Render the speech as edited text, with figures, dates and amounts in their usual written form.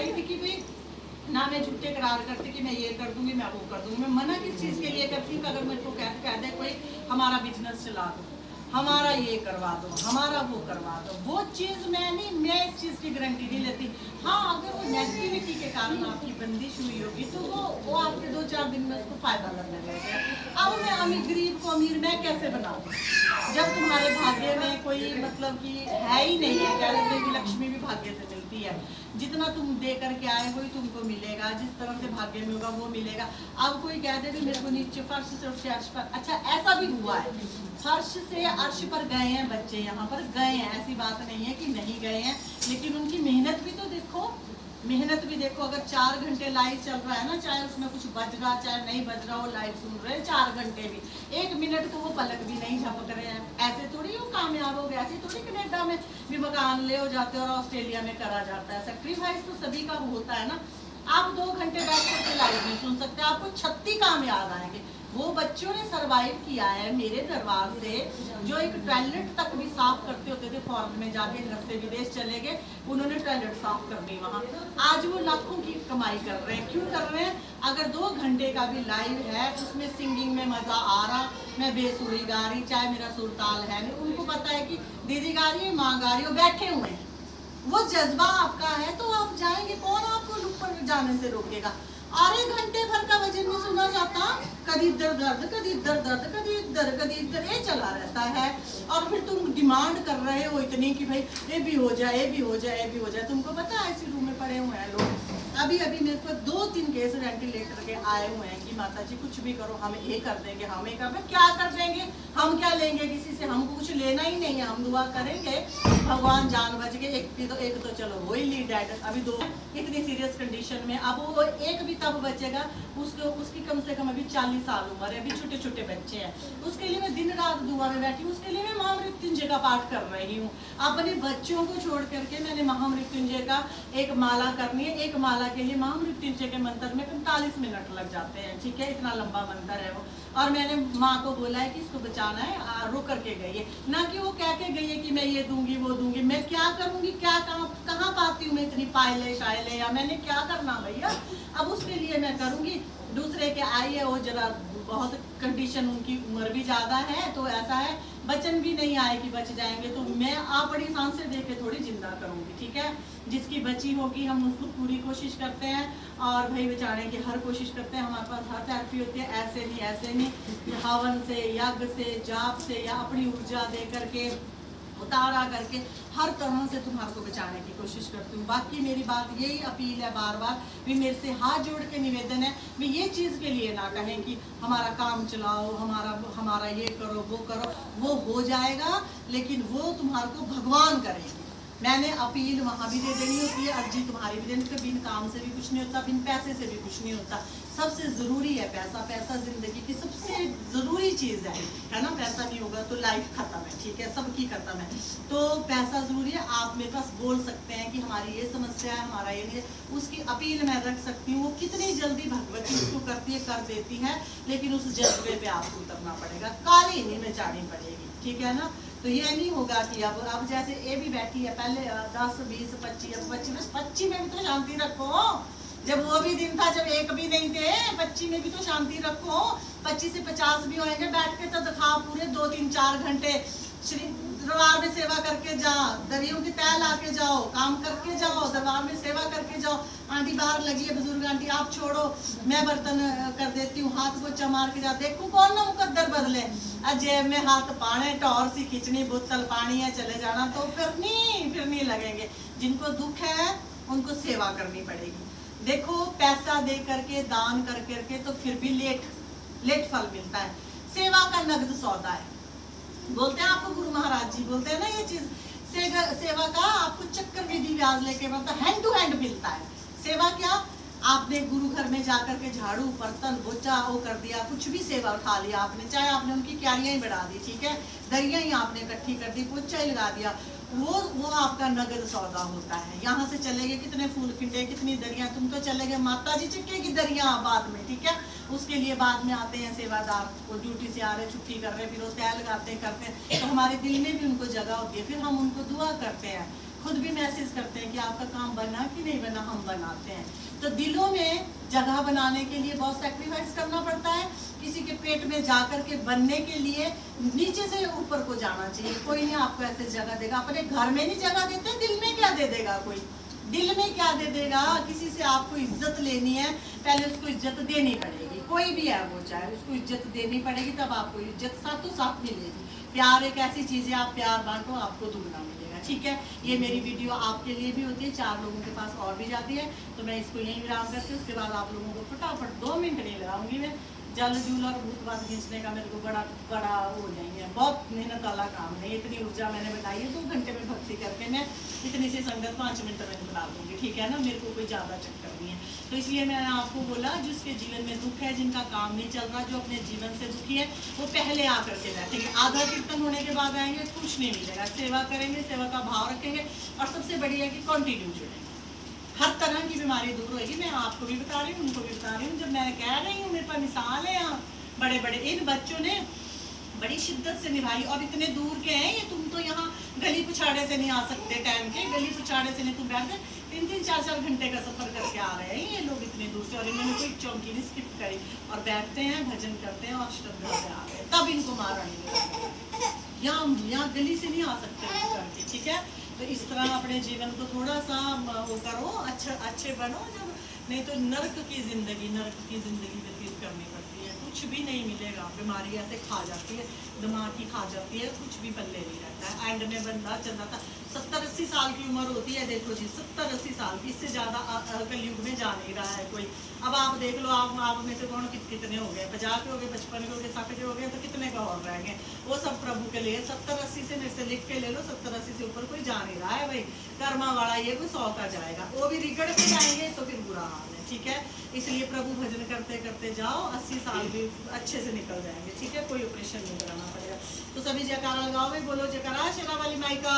रही थी कि भाई ना मैं झूठे करार करती कि मैं ये कर दूंगी, मैं वो कर दूंगी। मैं मना किस चीज़ के लिए करती हूँ कि अगर मेरे को कह दे कोई हमारा बिजनेस चला दो, हमारा ये करवा दो, हमारा वो करवा दो, वो चीज़ मैं नहीं, मैं इस चीज़ की गारंटी नहीं लेती। हाँ, अगर वो नेगेटिविटी के कारण आपकी बंदिश हुई होगी तो वो आपके 2-4 दिन में उसको फायदा लगने लगेगा। अब मैं अमीर गरीब को अमीर मैं कैसे बना दूँ जब तुम्हारे भाग्य में कोई मतलब कि है ही नहीं है। कह रहे कि लक्ष्मी भी भाग्य से मिलती है, जितना तुम दे करके आए वही तुमको मिलेगा, जिस तरह से भाग्य में होगा वो मिलेगा। अब कोई कह दे भी मेरे को नीचे फर्श से उठ के अर्श पर, अच्छा ऐसा भी हुआ है, फर्श से अर्श पर गए हैं बच्चे, यहाँ पर गए हैं, ऐसी बात नहीं है कि नहीं गए हैं, लेकिन उनकी मेहनत भी तो देखो, मेहनत भी देखो। अगर 4 घंटे लाइव चल रहा है ना, चाहे उसमें कुछ बज रहा चाहे नहीं बज रहा, वो लाइव सुन रहे हैं 4 घंटे भी, 1 मिनट को वो पलक भी नहीं झपक रहे हैं। ऐसे थोड़ी वो कामयाब हो गए, ऐसे थोड़ी कनेडा में भी मकान ले हो जाते हैं और ऑस्ट्रेलिया में करा जाता है। सेक्रीफाइस तो सभी का होता है ना। आप 2 घंटे बैठ करके लाइव नहीं सुन सकते, आपको 36 काम याद आएंगे। वो बच्चों ने सरवाइव किया है मेरे दरबार से, जो एक टॉयलेट तक भी साफ करते होते थे फॉरेन में जाके, घर से विदेश चले गए, उन्होंने टॉयलेट साफ कर दी वहाँ। आज वो लाखों की कमाई कर रहे हैं। क्यों कर रहे हैं? अगर 2 घंटे का भी लाइव है उसमें सिंगिंग में मजा आ रहा, मैं बेसुरी गा रही, चाहे मेरा सुरताल है नहीं, उनको पता है कि दीदी गा रही है, माँ गा रही है, बैठे हुए हैं, वो जज्बा आपका है तो आप जाएंगे। कौन आपको ऊपर जाने से रोकेगा? आधे घंटे भर का भजन नहीं सुना जाता, कभी इधर दर्द, कभी इधर दर्द, कभी इधर, ये चला रहता है। और फिर तुम डिमांड कर रहे हो इतनी कि भाई ये भी हो जाए, ये भी हो जाए, ये भी हो जाए। तुमको पता है ऐसी रूम में पड़े हुए हैं लोग, अभी मेरे को 2-3 केस वेंटिलेटर के आए हुए हैं कि माता जी कुछ भी करो, हम ये कर देंगे, हम ये कर, क्या कर देंगे, हम क्या लेंगे किसी से, हमको कुछ लेना ही नहीं है, हम दुआ करेंगे भगवान जान बच के। एक तो चलो वही लीड डेड, अभी 2 इतनी सीरियस कंडीशन में, अब वो एक भी तब बचेगा उसकी कम से कम अभी 40 साल उम्र है, अभी छोटे छोटे बच्चे हैं। उसके लिए मैं दिन रात दुआ में बैठी हूँ, उसके लिए मैं महामृत्युंजय का पाठ कर रही हूँ। अपने बच्चों को छोड़ करके मैंने महामृत्युंजय का एक माला करनी है। एक माला के लिए महामृत्युंजय के मंत्र में 45 मिनट लग जाते हैं, ठीक है, इतना लंबा मंत्र है वो। और मैंने माँ को बोला है कि इसको बचाना है, रो करके गई है, ना कि वो कह के गई है कि मैं ये दूंगी वो दूंगी। मैं क्या करूंगी, क्या कहाँ पाती हूँ मैं इतनी पायले शायले, या मैंने क्या करना भैया। अब उसके लिए मैं करूंगी। दूसरे के आई है वो जरा बहुत कंडीशन, उनकी उम्र भी ज्यादा है, तो ऐसा है बचन भी नहीं आए कि बच जाएंगे, तो मैं अपनी सांस से दे के थोड़ी जिंदा करूंगी, ठीक है। जिसकी बची होगी हम उसको पूरी कोशिश करते हैं, और भाई बचाने की हर कोशिश करते हैं। हमारे पास हर थेरेपी होती है, ऐसे नहीं हवन से, यज्ञ से, जाप से, या अपनी ऊर्जा दे करके, उतारा करके, हर तरह से तुम्हारे को बचाने की कोशिश करती हूँ। बाकी मेरी बात यही अपील है, बार बार भी मेरे से हाथ जोड़ के निवेदन है, भी ये चीज़ के लिए ना कहें कि हमारा काम चलाओ, हमारा ये करो वो करो, वो हो जाएगा, लेकिन वो तुम्हारे को भगवान करेंगे। मैंने अपील वहाँ भी दे देनी होती है, अर्जी तुम्हारी भी देनी, बिन काम से भी कुछ नहीं होता, बिन पैसे से भी कुछ नहीं होता। सबसे ज़रूरी है पैसा। पैसा ज़िंदगी की सबसे ज़रूरी चीज़ है ना। पैसा नहीं होगा तो लाइफ खत्म है, ठीक है, सबकी खत्म है। तो पैसा ज़रूरी है। आप मेरे पास बोल सकते हैं कि हमारी ये समस्या है, हमारा ये नहीं है, उसकी अपील मैं रख सकती हूँ। वो कितनी जल्दी भगवती उसको करती है, कर देती है, लेकिन उस जज्बे पे आपको उतरना पड़ेगा, काली नहीं मचानी पड़ेगी, ठीक है ना। तो ये नहीं होगा कि अब जैसे ये भी बैठी है, पहले 10, 20, 25 में भी तो शांति रखो। जब वो भी दिन था जब एक भी नहीं थे, 25 में भी तो शांति रखो। 25 से 50 भी होंगे, बैठ के तो दिखाओ पूरे 2, 3, 4 घंटे श्री दरबार में सेवा करके जाओ, दरियों की तय ला के जाओ, काम करके जाओ, दरबार में सेवा करके जाओ। आंटी बाहर लगी है, बुजुर्ग आंटी आप छोड़ो, मैं बर्तन कर देती हूँ, हाथ पोछा मार के जाओ, देखूं कौन ना मुकद्दर बदले। जेब में हाथ पाने, टॉर सी खींचनी, बोतल पानी है, चले जाना, तो फिर नहीं लगेंगे। जिनको दुख है उनको सेवा करनी पड़ेगी। देखो पैसा दे करके, दान कर करके तो फिर भी लेट फल मिलता है। सेवा का नगद सौदा है, बोलते हैं आपको गुरु महाराज जी बोलते हैं ना ये चीज। सेवा का आपको चक्रवृद्धि ब्याज लेके मतलब हैंड टू हैंड मिलता है। सेवा क्या, आपने गुरु घर में जाकर के झाड़ू बर्तन बोचा वो कर दिया, कुछ भी सेवा उठा लिया आपने, चाहे आपने उनकी क्यारियां ही बढ़ा दी, ठीक है, दरियां ही आपने इकट्ठी कर दी, पोचा ही लगा दिया, वो आपका नगद सौदा होता है। यहाँ से चले गए कितने फूल खिंडे, कितनी दरियां, तुम तो चले गए माता जी चक्केगी दरियां बाद में, ठीक है। उसके लिए बाद में आते हैं सेवादार, वो ड्यूटी से आ रहे, छुट्टी कर रहे, फिर वो तय लगाते करते हैं, तो हमारे दिल में भी उनको जगह होती है, फिर हम उनको दुआ करते हैं। खुद भी मैसेज करते हैं कि आपका काम बना कि नहीं बना, हम बनाते हैं। तो दिलों में जगह बनाने के लिए बहुत सेक्रीफाइस करना पड़ता है। किसी के पेट में जाकर के बनने के लिए नीचे से ऊपर को जाना चाहिए। कोई नहीं आपको ऐसे जगह देगा, अपने घर में नहीं जगह देते, दिल में क्या दे देगा कोई, दिल में क्या दे देगा। किसी से आपको इज्जत लेनी है, पहले उसको इज्जत देनी पड़ेगी, कोई भी है वो, चाहे उसको इज्जत देनी पड़ेगी, तब आपको इज्जत साथों साथ मिलेगी। प्यार एक ऐसी चीज़ है, आप प्यार बांटो आपको दुगना मिलेगा, ठीक है। ये मेरी वीडियो आपके लिए भी होती है, 4 लोगों के पास और भी जाती है, तो मैं इसको यहीं विराम करती हूँ। उसके बाद आप लोगों को फटाफट 2 मिनट नहीं लगाऊंगी मैं। जल जूल और भूतबात खींचने का मेरे को बड़ा हो जाएंगे, बहुत मेहनत वाला काम है। इतनी ऊर्जा मैंने बताई है, 2 घंटे में भक्ति करके मैं इतनी सी संगत 5 मिनट में बना दूंगी, ठीक है ना। मेरे को कोई ज़्यादा चक्कर नहीं है। तो इसलिए मैंने आपको बोला, जिसके जीवन में दुख है, जिनका काम नहीं चल रहा, जो अपने जीवन से दुखी है, वो पहले आकर के बैठेंगे। आधा कीर्तन होने के बाद आएंगे, कुछ नहीं मिलेगा। सेवा करेंगे, सेवा का भाव रखेंगे, और सबसे बढ़िया कि कंटिन्यू जुड़ेंगे। हर तरह की बीमारी दूर होगी। मैं आपको भी बता रही हूँ, उनको भी बता रही हूँ। जब मैं कह रही हूँ, मेरे पास मिसाल है यहाँ, बड़े बड़े इन बच्चों ने बड़ी शिद्दत से निभाई, और इतने दूर के हैं ये। तुम तो यहाँ गली पिछाड़े से नहीं आ सकते, टाइम के गली पिछाड़े से नहीं तुम बैठते। 3-3, 4-4 घंटे का सफर करके आ रहे हैं ये लोग इतने दूर से, और इन्होंने कोई चौकी नहीं स्किप करी, और बैठते हैं, भजन करते हैं, और श्रद्धा से आ गए। तब इनको मारा नहीं, यहाँ गली से नहीं आ सकते करके, ठीक है। तो इस तरह अपने जीवन को थोड़ा सा वो करो, अच्छे बनो। जब नहीं तो नरक की जिंदगी व्यतीत करनी पड़ती है, कुछ भी नहीं मिलेगा। बीमारी ऐसे खा जाती है, दिमाग की खा जाती है, कुछ भी पल्ले नहीं रहता है। एंड में बंदा चल रहा था, 70-80 साल की उम्र होती है, देखो जी 70-80 साल की, इससे ज़्यादा कलयुग में जा नहीं रहा है कोई। अब आप देख लो, आप में से कौन कितने हो गए, 50 के हो गए, 55 के हो गए, 60 के हो गए, तो कितने का और रह गए। वो सब प्रभु के लिए। 70-80 से मेरे से लिख के ले लो, 70-80 से ऊपर कोई जा नहीं रहा है भाई। कर्मा वाला ये कोई 100 का जाएगा, वो भी रिगड़ के जाएंगे तो फिर बुरा हाल है, ठीक है। इसलिए प्रभु भजन करते करते जाओ, 80 साल भी अच्छे से निकल जाएंगे, ठीक है। कोई ऑपरेशन नहीं कराना पड़ेगा। तो सभी जयकारा लगाओ भाई, बोलो जयकारा शेरा वाली माई का।